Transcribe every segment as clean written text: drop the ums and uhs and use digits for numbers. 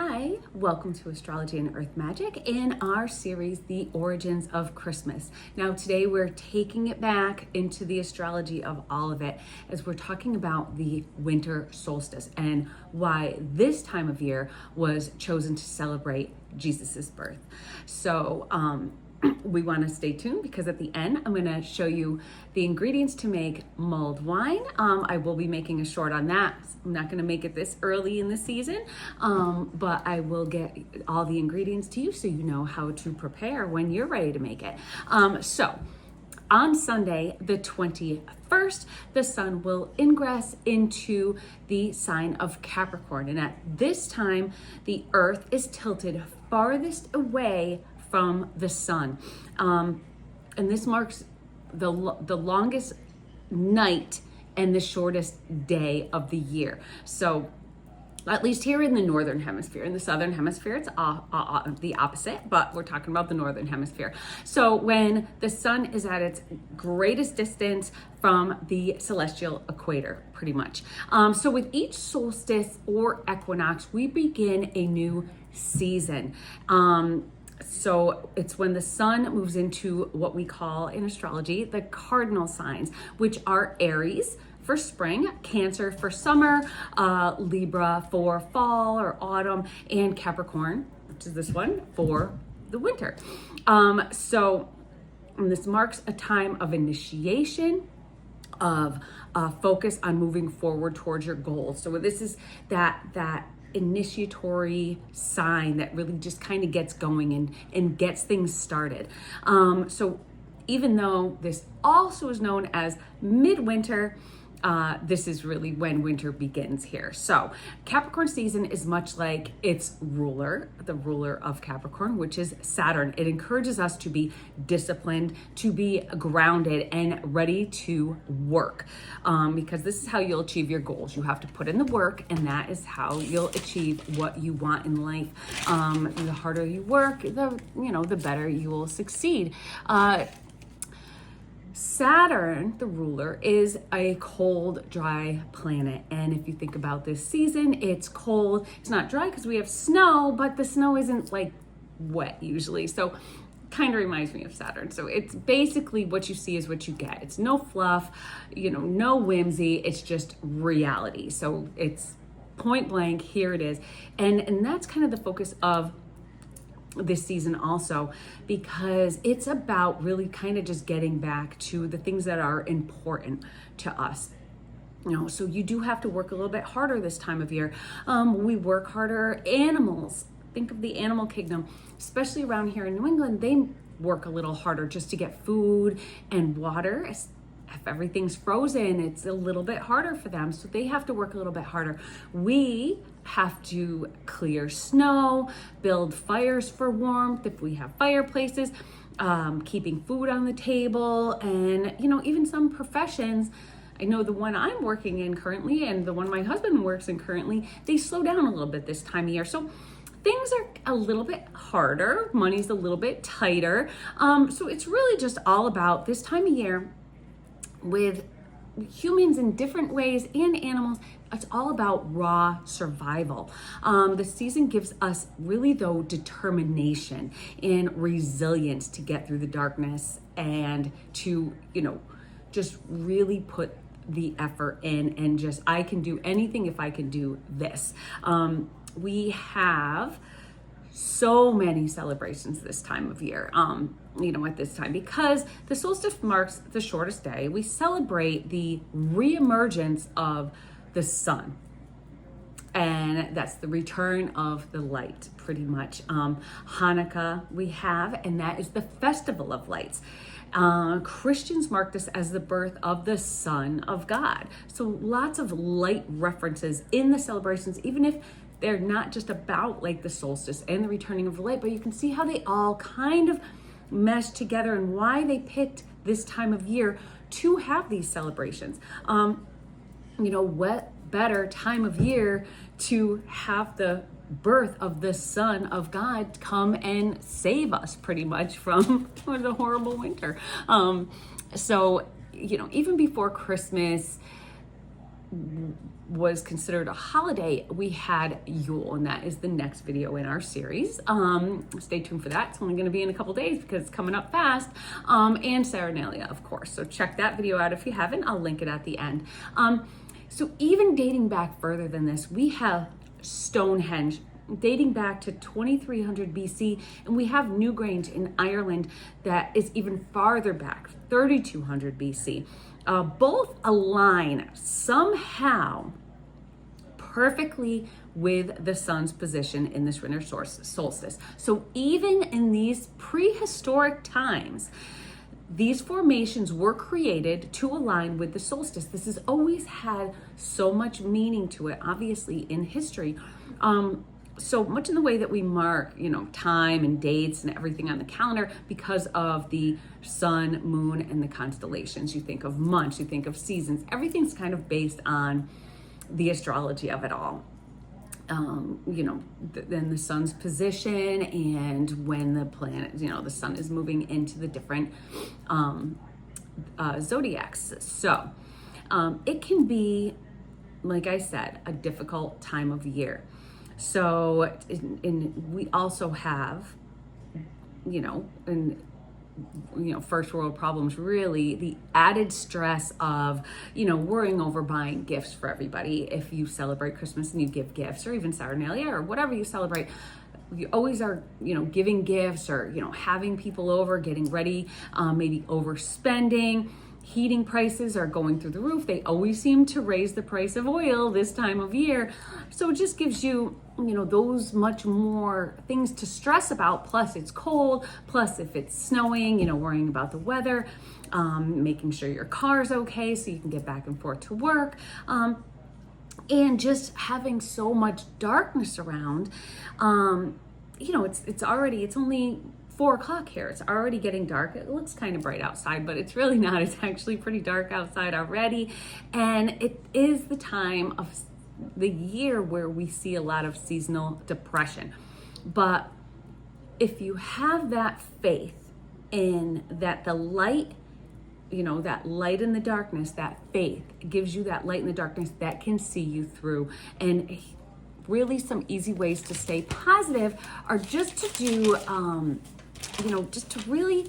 Hi, welcome to Astrology and Earth Magic in our series, The Origins of Christmas. Now today we're taking it back into the astrology of all of it as we're talking about the winter solstice and why this time of year was chosen to celebrate Jesus's birth. So, we want to stay tuned because at the end I'm going to show you the ingredients to make mulled wine. I will be making a short on that. I'm not going to make it this early in the season, but I will get all the ingredients to you so you know how to prepare when you're ready to make it. So on Sunday, the 21st, the sun will ingress into the sign of Capricorn. And at this time, the earth is tilted farthest away from the sun. And this marks the longest night and the shortest day of the year. So at least here in the northern hemisphere. In the southern hemisphere, it's the opposite, but we're talking about the northern hemisphere. So when the sun is at its greatest distance from the celestial equator, pretty much. So with each solstice or equinox, we begin a new season. So it's when the sun moves into what we call in astrology the cardinal signs, which are Aries for spring, Cancer for summer, Libra for fall or autumn, and Capricorn, which is this one, for the winter. So this marks a time of initiation, of focus on moving forward towards your goals. So this is that initiatory sign that really just kind of gets going and gets things started. So even though this also is known as midwinter, this is really when winter begins here. So Capricorn season is much like its ruler, the ruler of Capricorn, which is Saturn. It encourages us to be disciplined, to be grounded and ready to work, because this is how you'll achieve your goals. You have to put in the work, and that is how you'll achieve what you want in life. The harder you work, the better you will succeed. Saturn, the ruler, is a cold, dry planet. And if you think about this season, it's cold. It's not dry because we have snow, but the snow isn't like wet usually. So kind of reminds me of Saturn. So it's basically what you see is what you get. It's no fluff, no whimsy. It's just reality. So it's point blank, here it is. And that's kind of the focus of this season also, because it's about really kind of just getting back to the things that are important to us. So you do have to work a little bit harder this time of year. We work harder. Animals, think of the animal kingdom, especially around here in New England, they work a little harder just to get food and water. If everything's frozen, it's a little bit harder for them. So they have to work a little bit harder. We have to clear snow, build fires for warmth if we have fireplaces, keeping food on the table, and even some professions. I know the one I'm working in currently and the one my husband works in currently, they slow down a little bit this time of year. So things are a little bit harder, money's a little bit tighter. So it's really just all about this time of year with humans in different ways and animals. It's all about raw survival. The season gives us really, though, determination and resilience to get through the darkness and to, just really put the effort in and just, I can do anything if I can do this. We have so many celebrations this time of year, at this time, because the solstice marks the shortest day. We celebrate the reemergence of the sun, and that's the return of the light, pretty much. Hanukkah we have, and that is the festival of lights. Christians mark this as the birth of the Son of God. So lots of light references in the celebrations, even if they're not just about like the solstice and the returning of the light, but you can see how they all kind of mesh together and why they picked this time of year to have these celebrations. What better time of year to have the birth of the Son of God come and save us pretty much from the horrible winter. So even before Christmas, was considered a holiday, we had Yule, and that is the next video in our series. Stay tuned for that. It's only going to be in a couple days because it's coming up fast. And Saturnalia, of course. So check that video out if you haven't. I'll link it at the end. So even dating back further than this, we have Stonehenge dating back to 2300 BC, and we have Newgrange in Ireland that is even farther back, 3200 BC. Both align somehow perfectly with the sun's position in this winter solstice. So even in these prehistoric times, these formations were created to align with the solstice. This has always had so much meaning to it, obviously, in history. So much in the way that we mark, time and dates and everything on the calendar because of the sun, moon, and the constellations. You think of months, you think of seasons. Everything's kind of based on the astrology of it all. Then the sun's position and when the planet, the sun is moving into the different zodiacs. So it can be, like I said, a difficult time of year. So we also have, first world problems, really the added stress of, worrying over buying gifts for everybody. If you celebrate Christmas and you give gifts, or even Saturnalia or whatever you celebrate, you always are, giving gifts or, having people over, getting ready, maybe overspending. Heating prices are going through the roof. They always seem to raise the price of oil this time of year. So it just gives you, those much more things to stress about. Plus it's cold. Plus if it's snowing, worrying about the weather, making sure your car's okay so you can get back and forth to work. And just having so much darkness around, it's only 4 o'clock here. It's already getting dark. It looks kind of bright outside, but it's really not. It's actually pretty dark outside already. And it is the time of the year where we see a lot of seasonal depression. But if you have that faith in that the light, that light in the darkness, that faith gives you that light in the darkness that can see you through. And really some easy ways to stay positive are just to do, just to really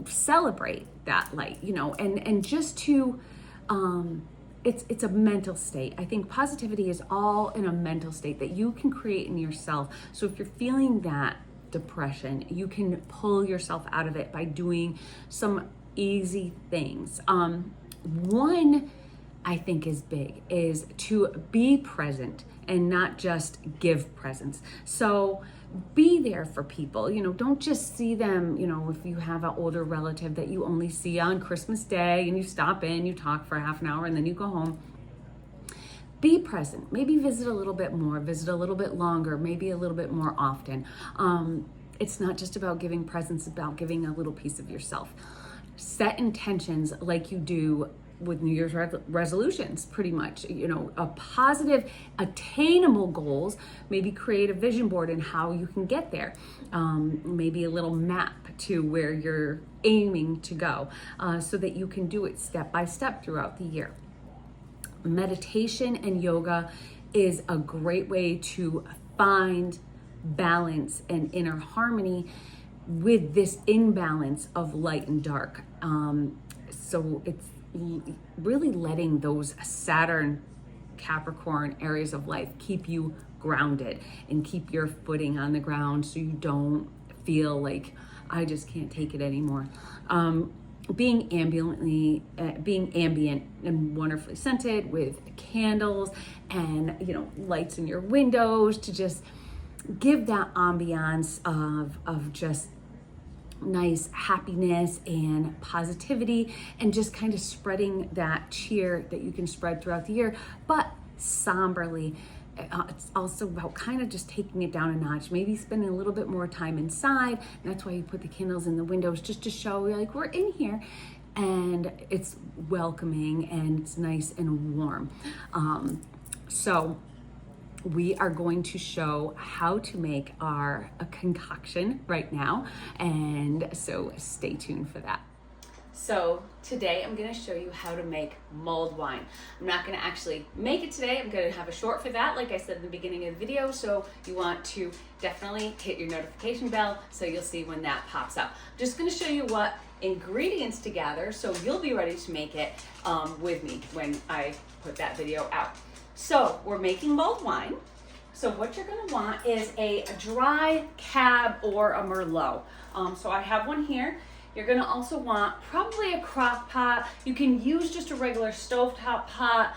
celebrate that light, and just to, it's a mental state. I think positivity is all in a mental state that you can create in yourself. So if you're feeling that depression, you can pull yourself out of it by doing some easy things. One I think is big is to be present and not just give presents. So be there for people, don't just see them, if you have an older relative that you only see on Christmas Day and you stop in, you talk for half an hour and then you go home. Be present, maybe visit a little bit more, visit a little bit longer, maybe a little bit more often. It's not just about giving presents, it's about giving a little piece of yourself. Set intentions like you do with New Year's resolutions, pretty much, a positive, attainable goals. Maybe create a vision board and how you can get there. Maybe a little map to where you're aiming to go, so that you can do it step by step throughout the year. Meditation and yoga is a great way to find balance and inner harmony with this imbalance of light and dark. So it's really letting those Saturn, Capricorn areas of life keep you grounded and keep your footing on the ground so you don't feel like I just can't take it anymore. Being ambient and wonderfully scented with candles and lights in your windows to just give that ambiance of just nice happiness and positivity, and just kind of spreading that cheer that you can spread throughout the year, but somberly. It's also about kind of just taking it down a notch, maybe spending a little bit more time inside. And that's why you put the candles in the windows, just to show like we're in here and it's welcoming and it's nice and warm. So we are going to show how to make a concoction right now. And so stay tuned for that. So today I'm going to show you how to make mulled wine. I'm not going to actually make it today. I'm going to have a short for that, like I said in the beginning of the video. So you want to definitely hit your notification bell so you'll see when that pops up. I'm just going to show you what ingredients to gather so you'll be ready to make it with me when I put that video out. So we're making mulled wine. So what you're going to want is a dry cab or a Merlot. So I have one here. You're gonna also want probably a crock pot. You can use just a regular stovetop pot.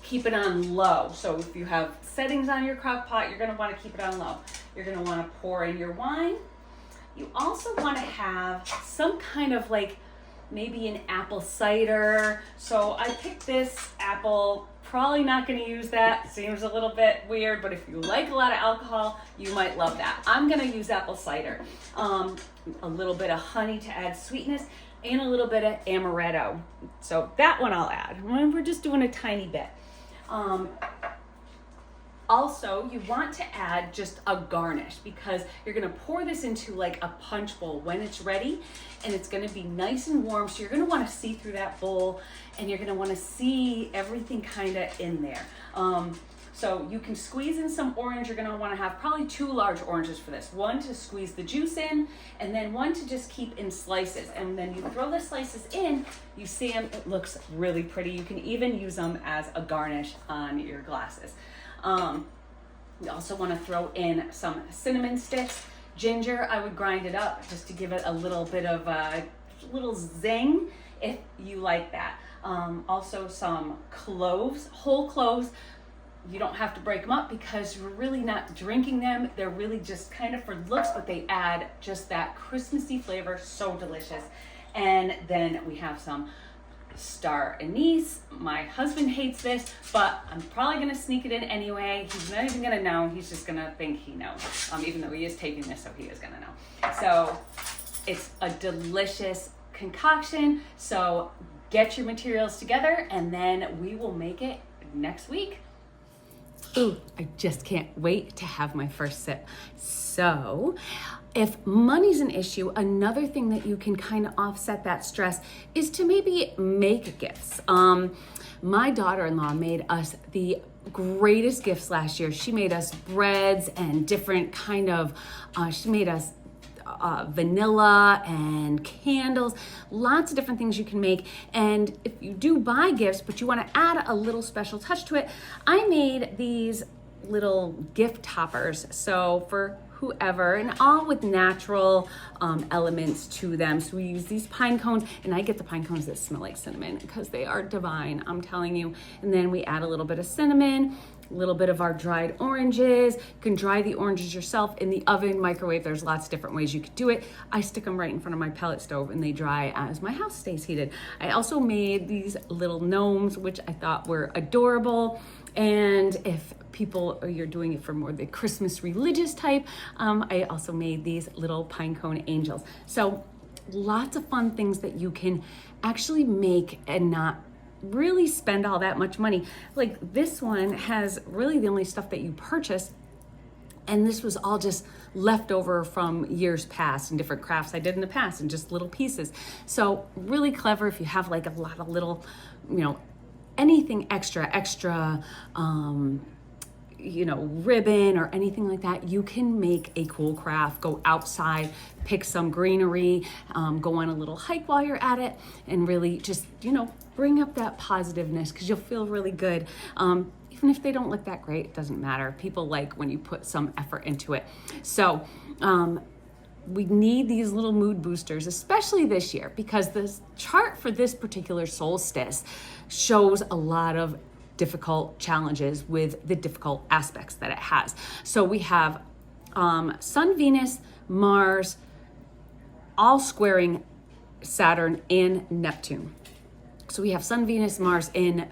Keep it on low. So if you have settings on your crock pot, you're gonna wanna keep it on low. You're gonna wanna pour in your wine. You also wanna have some kind of like maybe an apple cider. So I picked this apple. Probably not going to use that. Seems a little bit weird, but if you like a lot of alcohol, you might love that. I'm going to use apple cider. A little bit of honey to add sweetness and a little bit of amaretto. So that one I'll add. We're just doing a tiny bit. Also, you want to add just a garnish because you're gonna pour this into like a punch bowl when it's ready, and it's gonna be nice and warm. So you're gonna wanna see through that bowl and you're gonna wanna see everything kinda in there. So you can squeeze in some orange. You're gonna wanna have probably 2 large oranges for this. One to squeeze the juice in, and then one to just keep in slices. And then you throw the slices in, you see them, it looks really pretty. You can even use them as a garnish on your glasses. You also want to throw in some cinnamon sticks. Ginger, I would grind it up just to give it a little bit of a little zing if you like that. Also some cloves, whole cloves. You don't have to break them up because you're really not drinking them. They're really just kind of for looks, but they add just that Christmassy flavor, so delicious. And then we have some star anise. My husband hates this, but I'm probably gonna sneak it in anyway. He's not even gonna know. He's just gonna think he knows, even though he is taping this, so he is gonna know. So it's a delicious concoction. So get your materials together and then we will make it next week. Ooh, I just can't wait to have my first sip. So if money's an issue, another thing that you can kind of offset that stress is to maybe make gifts. My daughter-in-law made us the greatest gifts last year. She made us breads and different kind of, she made us vanilla and candles, lots of different things you can make. And if you do buy gifts, but you want to add a little special touch to it, I made these little gift toppers. So for whoever, and all with natural elements to them. So we use these pine cones, and I get the pine cones that smell like cinnamon because they are divine, I'm telling you. And then we add a little bit of cinnamon, a little bit of our dried oranges. You can dry the oranges yourself in the oven, microwave. There's lots of different ways you could do it. I stick them right in front of my pellet stove and they dry as my house stays heated. I also made these little gnomes, which I thought were adorable. And if you're doing it for more the Christmas religious type, I also made these little pine cone angels. So lots of fun things that you can actually make and not really spend all that much money. Like this one has really the only stuff that you purchase, and this was all just leftover from years past and different crafts I did in the past and just little pieces. So really clever if you have like a lot of little, anything extra, ribbon or anything like that, you can make a cool craft. Go outside, pick some greenery, go on a little hike while you're at it, and really just, bring up that positiveness because you'll feel really good. Even if they don't look that great, it doesn't matter. People like when you put some effort into it. So we need these little mood boosters, especially this year, because the chart for this particular solstice shows a lot of difficult challenges with the difficult aspects that it has. So we have Sun, Venus, Mars, all squaring Saturn and Neptune. So we have Sun, Venus, Mars in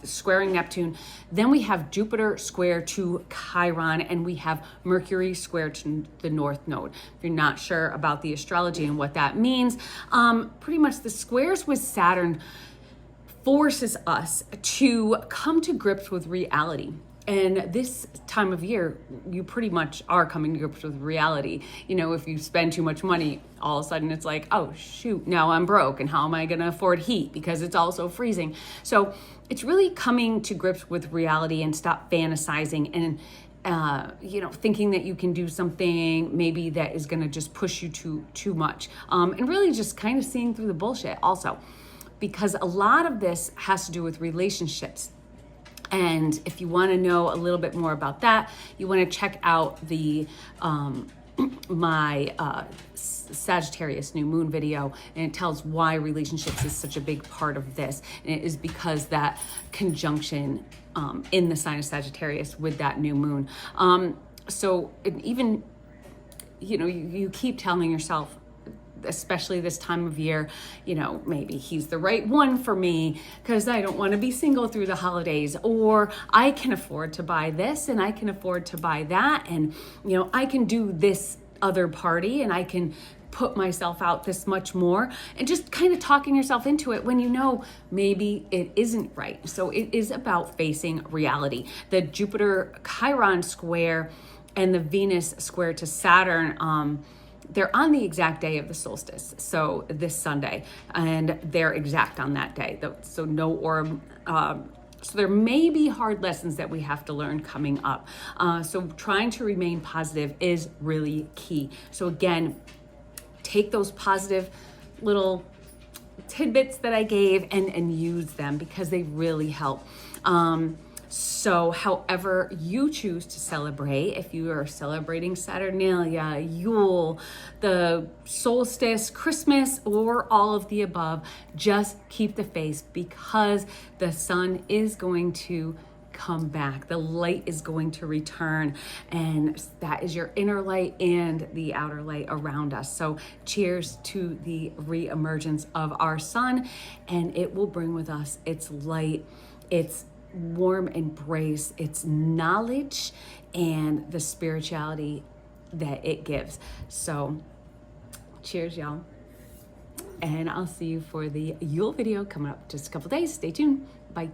squaring Neptune. Then we have Jupiter square to Chiron, and we have Mercury square to the North Node. If you're not sure about the astrology and what that means, pretty much the squares with Saturn forces us to come to grips with reality And this time of year, you pretty much are coming to grips with reality. You know, if you spend too much money, all of a sudden it's like, oh shoot, now I'm broke, and how am I going to afford heat because it's also freezing? So it's really coming to grips with reality and stop fantasizing and thinking that you can do something maybe that is going to just push you too much, and really just kind of seeing through the bullshit also, because a lot of this has to do with relationships. And if you want to know a little bit more about that, you want to check out the my Sagittarius new moon video, and it tells why relationships is such a big part of this. And it is because that conjunction in the sign of Sagittarius with that new moon. So even, you keep telling yourself, especially this time of year, maybe he's the right one for me because I don't want to be single through the holidays, or I can afford to buy this and I can afford to buy that, and I can do this other party and I can put myself out this much more, and just kind of talking yourself into it when maybe it isn't right. So it is about facing reality. The Jupiter Chiron square and the Venus square to Saturn, they're on the exact day of the solstice, so this Sunday, and they're exact on that day. So no orb. So there may be hard lessons that we have to learn coming up. So trying to remain positive is really key. So again, take those positive little tidbits that I gave and use them because they really help. So however you choose to celebrate, if you are celebrating Saturnalia, Yule, the solstice, Christmas, or all of the above, just keep the faith, because the sun is going to come back. The light is going to return, and that is your inner light and the outer light around us. So cheers to the re-emergence of our sun, and it will bring with us its light, its warm embrace, its knowledge, and the spirituality that it gives. So cheers, y'all, and I'll see you for the Yule video coming up just a couple days. Stay tuned. Bye.